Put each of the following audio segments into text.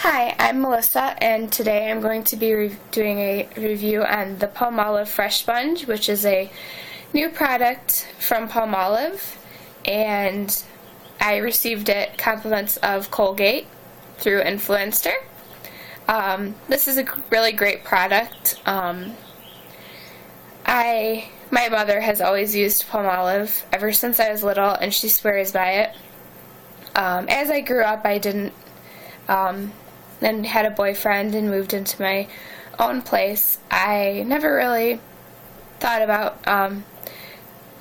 Hi, I'm Melissa, and today I'm going to be doing a review on the Palmolive Fresh Sponge, which is a new product from Palmolive, and I received it compliments of Colgate through Influencer. This is a really great product. My mother has always used Palmolive ever since I was little, and she swears by it. As I grew up, I didn't then had a boyfriend and moved into my own place. I never really thought about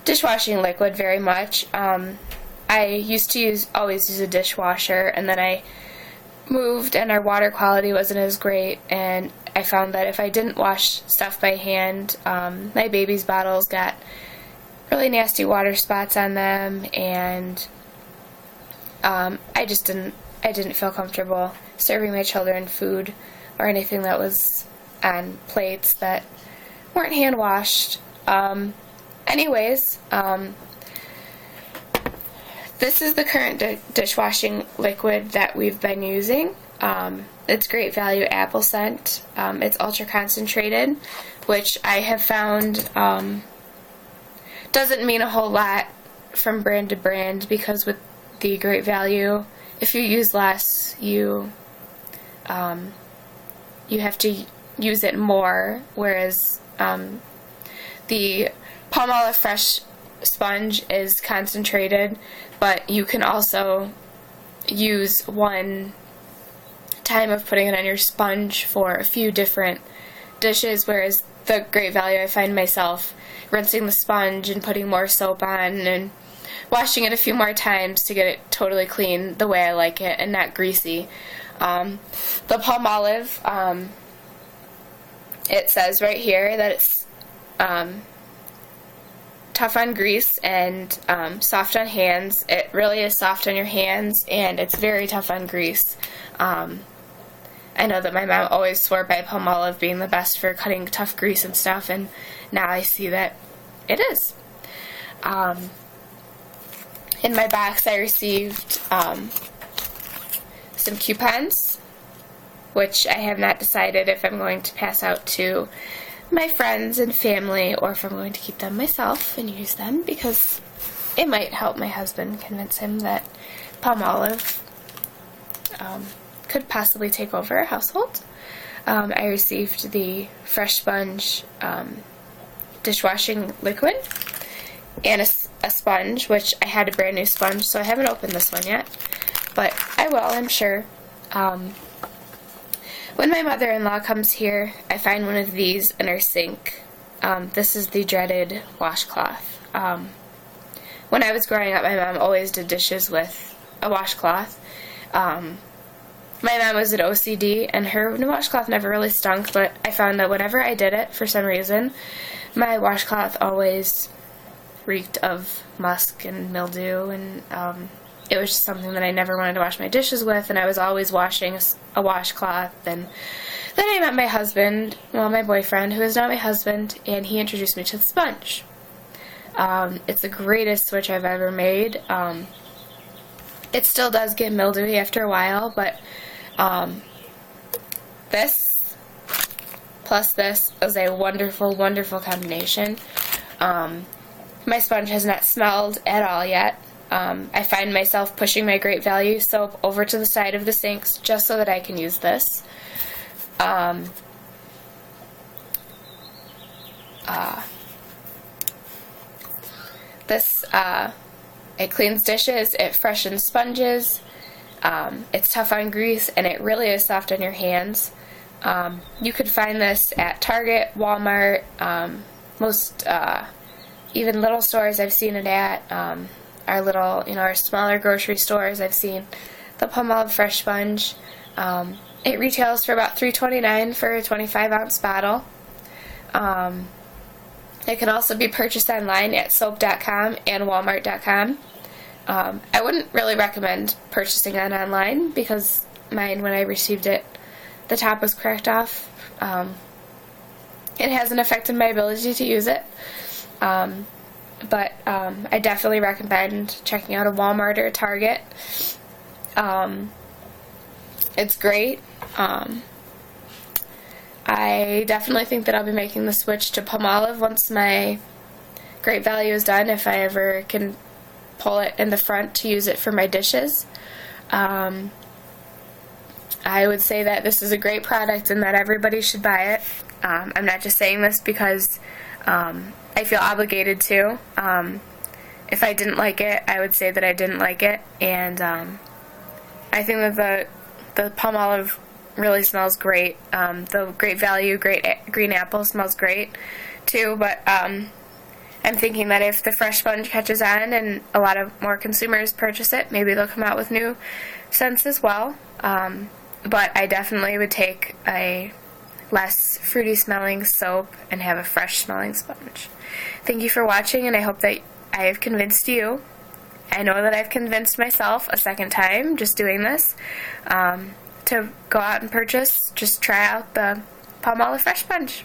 dishwashing liquid very much. I used to always use a dishwasher, and then I moved and our water quality wasn't as great, and I found that if I didn't wash stuff by hand, my baby's bottles got really nasty water spots on them, and I didn't feel comfortable serving my children food or anything that was on plates that weren't hand washed. Anyways, this is the current dishwashing liquid that we've been using. It's Great Value Apple Scent. It's ultra concentrated, which I have found doesn't mean a whole lot from brand to brand, because with the Great Value, if you use less, you have to use it more, whereas the Palmolive Fresh Sponge is concentrated, but you can also use one time of putting it on your sponge for a few different dishes, whereas the Great Value, I find myself rinsing the sponge and putting more soap on and washing it a few more times to get it totally clean the way I like it and not greasy. The Palmolive, it says right here that it's tough on grease and soft on hands. It really is soft on your hands, and it's very tough on grease. I know that my mom always swore by Palmolive being the best for cutting tough grease and stuff, and now I see that it is. In my box I received some coupons, which I have not decided if I'm going to pass out to my friends and family or if I'm going to keep them myself and use them, because it might help my husband convince him that Palmolive could possibly take over our household. I received the Fresh Sponge dishwashing liquid and a sponge, which I had a brand new sponge, so I haven't opened this one yet, but I will, I'm sure. When my mother-in-law comes here, I find one of these in her sink. This is the dreaded washcloth. When I was growing up, my mom always did dishes with a washcloth. My mom was an OCD, and her washcloth never really stunk, but I found that whenever I did it, for some reason, my washcloth always reeked of musk and mildew, and it was just something that I never wanted to wash my dishes with, and I was always washing a washcloth. And then I met my husband, well, my boyfriend, who is now my husband, and he introduced me to the sponge. It's the greatest switch I've ever made. It still does get mildewy after a while, but this plus this is a wonderful, wonderful combination. My sponge has not smelled at all yet. I find myself pushing my Great Value soap over to the side of the sinks just so that I can use this. It cleans dishes, it freshens sponges, it's tough on grease, and it really is soft on your hands. You could find this at Target, Walmart, most even little stores I've seen it at, our little, our smaller grocery stores. I've seen the Palmolive Fresh Sponge. It retails for about $3.29 for a 25-ounce bottle. It can also be purchased online at soap.com and walmart.com. I wouldn't really recommend purchasing it online, because mine, when I received it, the top was cracked off. It hasn't affected my ability to use it. But I definitely recommend checking out a Walmart or a Target. It's great. I definitely think that I'll be making the switch to Palmolive once my Great Value is done, if I ever can pull it in the front to use it for my dishes. I would say that this is a great product and that everybody should buy it. I'm not just saying this because I feel obligated to. If I didn't like it, I would say that I didn't like it. And I think that the Palmolive really smells great. The Great Value Green Apple smells great too, but I'm thinking that if the fresh sponge catches on and a lot of more consumers purchase it, maybe they'll come out with new scents as well. But I definitely would take a less fruity smelling soap and have a fresh smelling sponge. Thank you for watching, and I hope that I have convinced you. I know that I've convinced myself a second time just doing this to go out and purchase. Just try out the Palmolive Fresh Sponge.